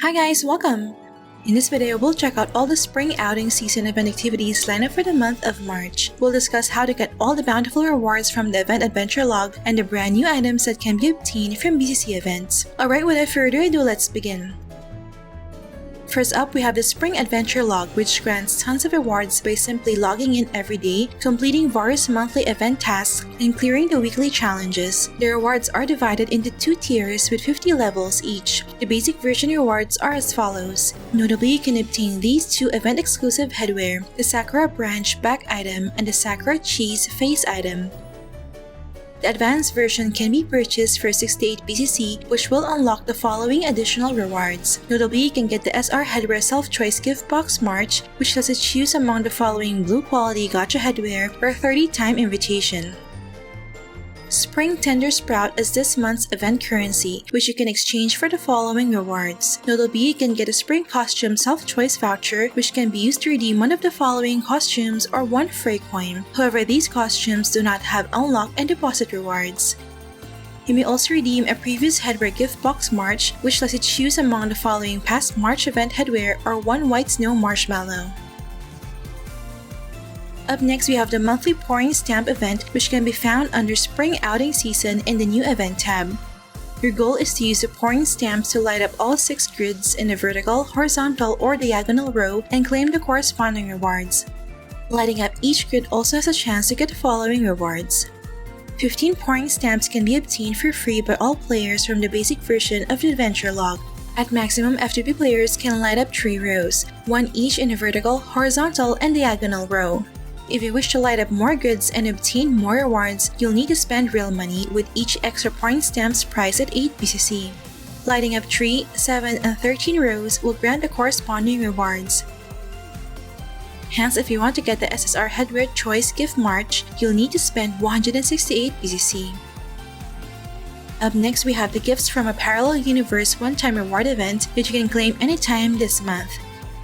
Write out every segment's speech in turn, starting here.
Hi guys, welcome! In this video, we'll check out all the spring outing season event activities lined up for the month of March. We'll discuss how to get all the bountiful rewards from the event adventure log and the brand new items that can be obtained from BCC events. Alright, without further ado, let's begin. First up, we have the Spring Adventure Log, which grants tons of rewards by simply logging in every day, completing various monthly event tasks, and clearing the weekly challenges. The rewards are divided into two tiers with 50 levels each. The basic version rewards are as follows. Notably, you can obtain these two event-exclusive headwear, the Sakura Branch back item and the Sakura Cheese face item. The advanced version can be purchased for 68 BCC, which will unlock the following additional rewards. Notably, you can get the SR Headwear Self-Choice Gift Box March, which lets you choose among the following blue quality gacha headwear or 30-time invitation. Spring Tender Sprout is this month's event currency, which you can exchange for the following rewards. Notably, you can get a Spring Costume Self-Choice Voucher, which can be used to redeem one of the following costumes or one free coin. However, these costumes do not have unlock and deposit rewards. You may also redeem a previous headwear gift box March, which lets you choose among the following past March event headwear or one white snow marshmallow. Up next, we have the monthly pouring stamp event, which can be found under Spring Outing Season in the new event tab. Your goal is to use the pouring stamps to light up all 6 grids in a vertical, horizontal, or diagonal row and claim the corresponding rewards. Lighting up each grid also has a chance to get the following rewards. 15 pouring stamps can be obtained for free by all players from the basic version of the adventure log. At maximum, FTP players can light up 3 rows, 1 each in a vertical, horizontal, and diagonal row. If you wish to light up more grids and obtain more rewards, you'll need to spend real money, with each extra point stamps priced at 8 BCC. Lighting up 3, 7, and 13 rows will grant the corresponding rewards. Hence, if you want to get the SSR Headwear Choice Gift March, you'll need to spend 168 BCC. Up next, we have the Gifts from a Parallel Universe one-time reward event that you can claim anytime this month.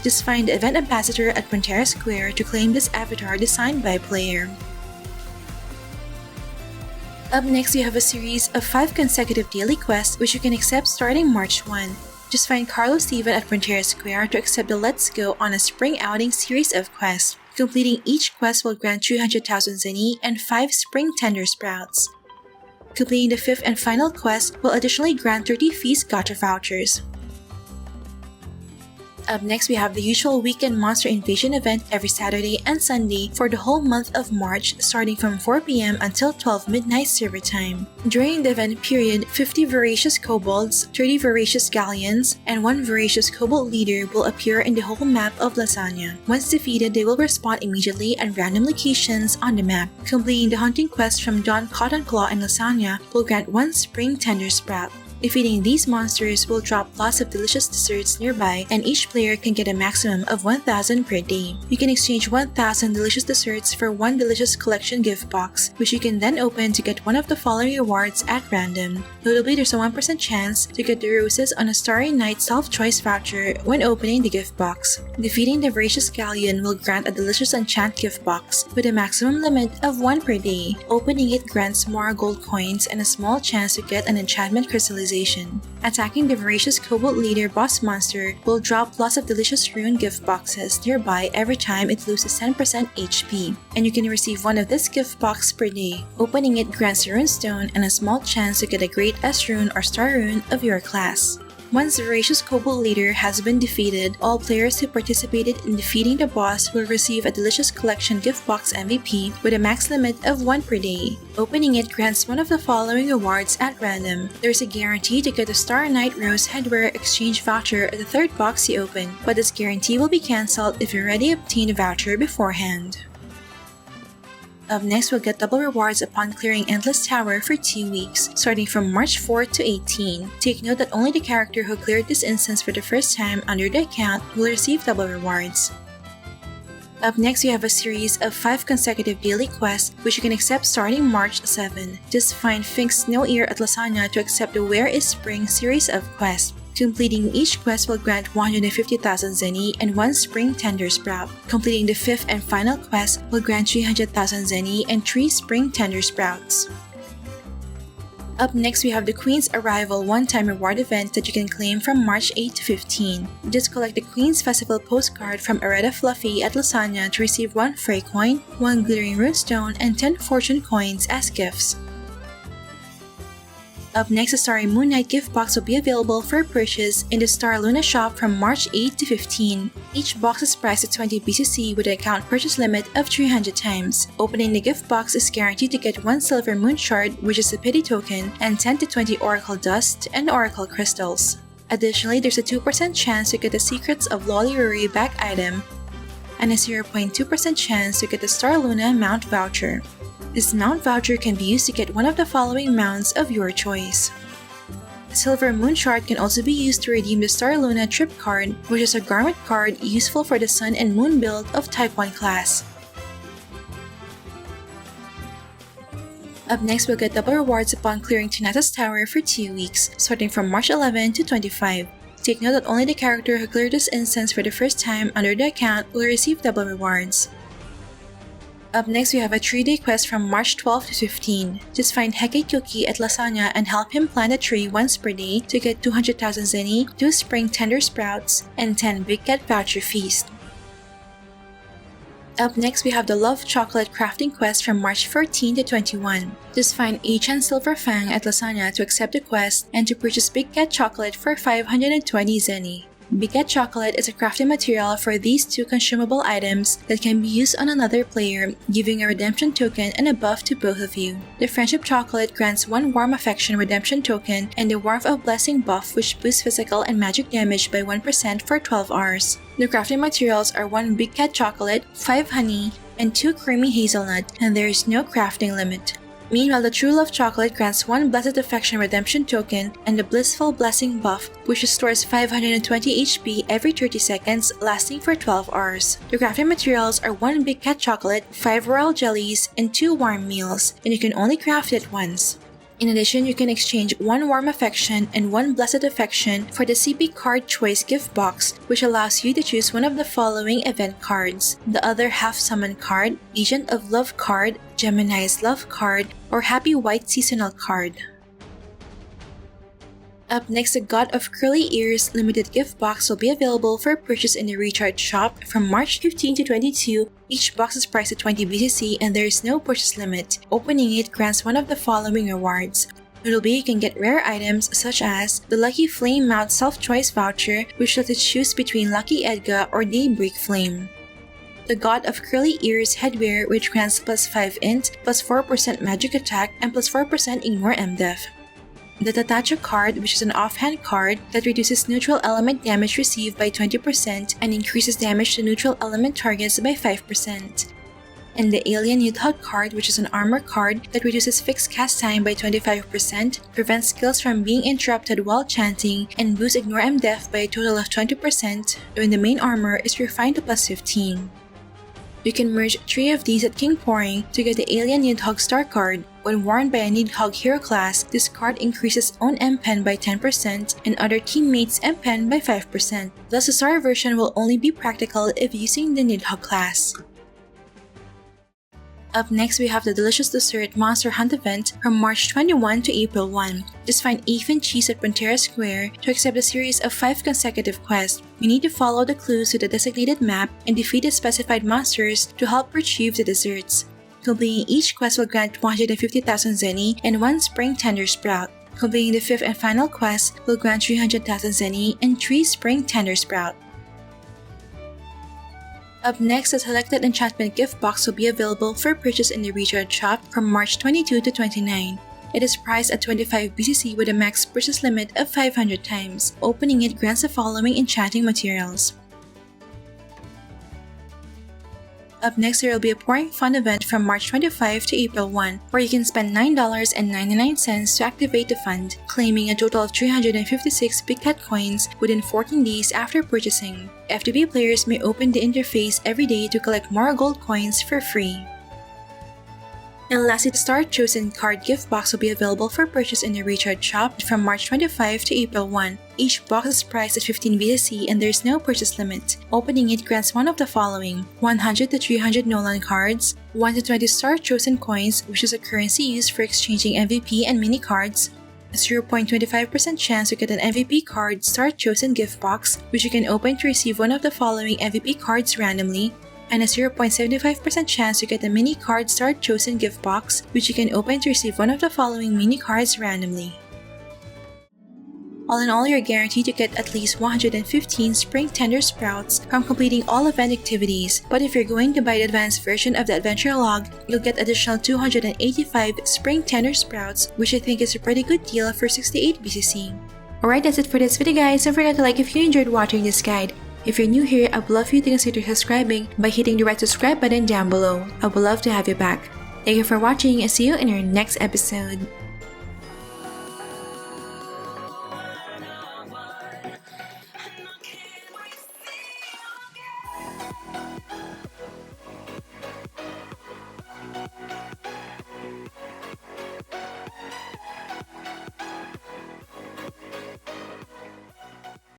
Just find the event ambassador at Pantera Square to claim this avatar designed by a player. Up next, you have a series of 5 consecutive daily quests which you can accept starting March 1. Just find Carlos Steven at Pantera Square to accept the Let's Go on a Spring Outing series of quests. Completing each quest will grant 300,000 zenny and 5 Spring Tender Sprouts. Completing the 5th and final quest will additionally grant 30 Feast Gacha vouchers. Up next, we have the usual weekend monster invasion event every Saturday and Sunday for the whole month of March, starting from 4 PM until 12 midnight server time. During the event period, 50 voracious kobolds, 30 voracious galleons, and 1 voracious kobold leader will appear in the whole map of Lasagna. Once defeated, they will respawn immediately at random locations on the map. Completing the hunting quest from Don Cotton Claw and Lasagna will grant 1 Spring Tender Sprout. Defeating these monsters will drop lots of delicious desserts nearby, and each player can get a maximum of 1,000 per day. You can exchange 1,000 delicious desserts for 1 delicious collection gift box, which you can then open to get one of the following rewards at random. Notably, there's a 1% chance to get the roses on a Starry Night self-choice voucher when opening the gift box. Defeating the voracious galleon will grant a delicious enchant gift box with a maximum limit of 1 per day. Opening it grants more gold coins and a small chance to get an enchantment crystallization. Attacking the voracious kobold leader boss monster will drop lots of delicious rune gift boxes nearby every time it loses 10% HP, and you can receive 1 of this gift box per day. Opening it grants a rune stone and a small chance to get a great S rune or star rune of your class. Once the voracious kobold leader has been defeated, all players who participated in defeating the boss will receive a delicious collection gift box MVP with a max limit of 1 per day. Opening it grants one of the following rewards at random. There's a guarantee to get a Star Night Rose Headwear exchange voucher at the 3rd box you open, but this guarantee will be cancelled if you already obtained a voucher beforehand. Up next, we'll get double rewards upon clearing Endless Tower for 2 weeks, starting from March 4 to 18. Take note that only the character who cleared this instance for the first time under the account will receive double rewards. Up next, we have a series of 5 consecutive daily quests which you can accept starting March 7. Just find Fink's Snow Ear at Lasagna to accept the Where is Spring series of quests. Completing each quest will grant 150,000 zenny and 1 Spring Tender Sprout. Completing the 5th and final quest will grant 300,000 zenny and 3 Spring Tender Sprouts. Up next, we have the Queen's Arrival one-time reward event that you can claim from March 8 to 15. Just collect the Queen's Festival postcard from Areta Fluffy at Lasagna to receive 1 Frey coin, 1 Glittering Runestone, and 10 Fortune coins as gifts. Up next, the Starry Moonnight gift box will be available for purchase in the Star Luna shop from March 8 to 15. Each box is priced at 20 BCC with an account purchase limit of 300 times. Opening the gift box is guaranteed to get 1 Silver Moon Shard, which is a pity token, and 10 to 20 Oracle Dust and Oracle Crystals. Additionally, there's a 2% chance to get the Secrets of Lolly Ruri back item, and a 0.2% chance to get the Star Luna mount voucher. This mount voucher can be used to get one of the following mounts of your choice. The Silver Moon Shard can also be used to redeem the Star Luna Trip card, which is a garment card useful for the Sun and Moon build of Type 1 class. Up next, we'll get double rewards upon clearing Tanata's Tower for 2 weeks, starting from March 11 to 25. Take note that only the character who cleared this instance for the first time under the account will receive double rewards. Up next, we have a 3-day quest from March 12 to 15. Just find Hecate Yuki at Lasagna and help him plant a tree once per day to get 200,000 zenny, 2 spring tender sprouts, and 10 Big Cat voucher feast. Up next, we have the Love Chocolate crafting quest from March 14 to 21. Just find Achan Silver Fang at Lasagna to accept the quest and to purchase Big Cat chocolate for 520 zenny. Big Cat chocolate is a crafting material for these 2 consumable items that can be used on another player, giving a redemption token and a buff to both of you. The Friendship chocolate grants 1 Warm Affection redemption token and the Warmth of Blessing buff, which boosts physical and magic damage by 1% for 12 hours. The crafting materials are 1 Big Cat chocolate, 5 honey, and 2 creamy hazelnut, and there is no crafting limit. Meanwhile, the True Love chocolate grants 1 Blessed Affection redemption token and the Blissful Blessing buff, which restores 520 HP every 30 seconds, lasting for 12 hours. The crafting materials are 1 Big Cat chocolate, 5 Royal jellies, and 2 warm meals, and you can only craft it once. In addition, you can exchange 1 Warm Affection and 1 Blessed Affection for the CP Card Choice gift box, which allows you to choose one of the following event cards: the Other Half Summon card, Agent of Love card, Gemini's Love card, or Happy White Seasonal card. Up next, the God of Curly Ears limited gift box will be available for purchase in the Recharge shop from March 15 to 22. Each box is priced at 20 BCC and there is no purchase limit. Opening it grants one of the following rewards. Notably, you can get rare items such as the Lucky Flame Mount Self-Choice voucher, which lets you choose between Lucky Edga or Daybreak Flame. The God of Curly Ears headwear, which grants plus 5 int, plus 4% magic attack, and plus 4% ignore MDef. The Tata card, which is an offhand card that reduces neutral element damage received by 20% and increases damage to neutral element targets by 5%. And the Alien Nidhogg card, which is an armor card that reduces fixed cast time by 25%, prevents skills from being interrupted while chanting, and boosts ignore MDef by a total of 20% when the main armor is refined to plus 15. You can merge 3 of these at King Pouring to get the Alien Nidhogg Star card. When worn by a Nidhogg hero class, this card increases own M-Pen by 10% and other teammates' M-Pen by 5%. Thus, the Star version will only be practical if using the Nidhogg class. Up next, we have the Delicious Dessert Monster Hunt event from March 21 to April 1. Just find Aphane Cheese at Pantera Square to accept a series of 5 consecutive quests. You need to follow the clues to the designated map and defeat the specified monsters to help retrieve the desserts. Completing each quest will grant 150,000 zenny and 1 Spring Tender Sprout. Completing the 5th and final quest will grant 300,000 zenny and 3 Spring Tender Sprout. Up next, the selected Enchantment gift box will be available for purchase in the Recharge shop from March 22 to 29. It is priced at 25 BCC with a max purchase limit of 500 times. Opening it grants the following enchanting materials. Up next, there will be a Pouring Fun event from March 25 to April 1, where you can spend $9.99 to activate the fund, claiming a total of 356 Big Cat coins within 14 days after purchasing. FTB players may open the interface every day to collect more gold coins for free. And lastly, the Star Chosen card gift box will be available for purchase in the Recharge shop from March 25 to April 1. Each box is priced at 15 VSC and there is no purchase limit. Opening it grants one of the following: 100 to 300 Nolan cards, 1 to 20 Star Chosen coins, which is a currency used for exchanging MVP and mini cards, a 0.25% chance to get an MVP card Star Chosen gift box, which you can open to receive one of the following MVP cards randomly, and a 0.75% chance to get a mini card Star Chosen gift box, which you can open to receive one of the following mini cards randomly. All in all, you're guaranteed to get at least 115 Spring Tender Sprouts from completing all event activities, but if you're going to buy the advanced version of the Adventure Log, you'll get additional 285 Spring Tender Sprouts, which I think is a pretty good deal for 68 BCC. Alright, that's it for this video guys. Don't forget to like if you enjoyed watching this guide. If you're new here, I would love for you to consider subscribing by hitting the red subscribe button down below. I would love to have you back. Thank you for watching and see you in our next episode.